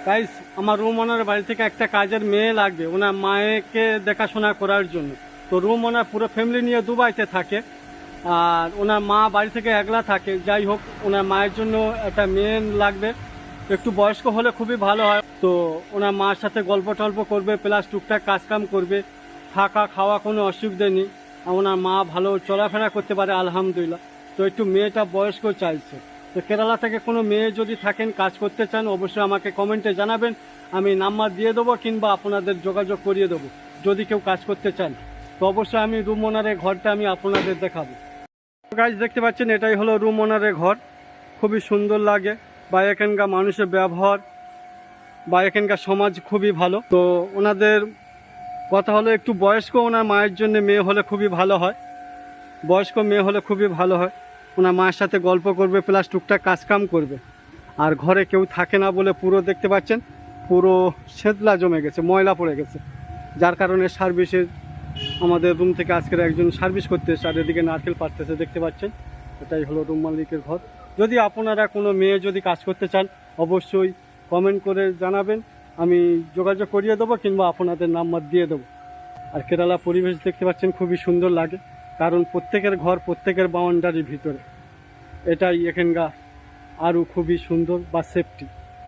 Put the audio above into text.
Guys, আমার room ওনার বাড়ি থেকে একটা কাজের মেয়ে লাগবে ওনার মায়েকে দেখাশোনা করার জন্য। তো রুম ওনার পুরো ফ্যামিলি নিয়ে দুবাইতে থাকে, আর ওনার মা বাড়ি থেকে একলা থাকে। যাই হোক, ওনার মায়ের জন্য একটা মেয়ে লাগবে, একটু বয়স্ক হলে খুবই ভালো হয়। তো ওনার মার সাথে গল্প টল্প করবে, প্লাস টুকটাক কাজকাম করবে, থাকা খাওয়া কোনো অসুবিধা নেই। আর ওনার মা ভালো চলাফেরা করতে পারে আলহামদুলিল্লাহ। তো একটু মেয়েটা বয়স্ক চাইছে। তো কেরালা থেকে কোনো মেয়ে যদি থাকেন, কাজ করতে চান, অবশ্যই আমাকে কমেন্টে জানাবেন। আমি নাম্বার দিয়ে দেবো কিংবা আপনাদের যোগাযোগ করিয়ে দেবো যদি কেউ কাজ করতে চান। তো অবশ্যই আমি রুম ওনারের ঘরটা আমি আপনাদের দেখাবো। গাইজ, দেখতে পাচ্ছেন এটাই হলো রুম ওনারের ঘর। খুবই সুন্দর লাগে, বা এখানকার মানুষের ব্যবহার বা এখানকার সমাজ খুবই ভালো। তো ওনাদের কথা হলো একটু বয়স্ক ওনার মায়ের জন্য মেয়ে হলে খুবই ভালো হয়, বয়স্ক মেয়ে হলে খুবই ভালো হয়। ওনার মায়ের সাথে গল্প করবে, প্লাস টুকটাক কাজকাম করবে। আর ঘরে কেউ থাকে না বলে পুরো দেখতে পাচ্ছেন পুরো ছেদলা জমে গেছে, ময়লা পড়ে গেছে, যার কারণে সার্ভিসের আমাদের রুম থেকে আজকের একজন সার্ভিস করতে এসে আর এদিকে নারকেল পাড়তেছে, দেখতে পাচ্ছেন। এটাই হলো রুম মালিকের ঘর। যদি আপনারা কোনো মেয়ে যদি কাজ করতে চান, অবশ্যই কমেন্ট করে জানাবেন, আমি যোগাযোগ করিয়ে দেবো কিংবা আপনাদের নাম্বার দিয়ে দেবো। আর কেরালা পরিবেশ দেখতে পাচ্ছেন খুবই সুন্দর লাগে, কারণ প্রত্যেকের ঘর প্রত্যেকের বাউন্ডারির ভিতরে। এটাই এখানকার আরও খুবই সুন্দর বা সেফটি।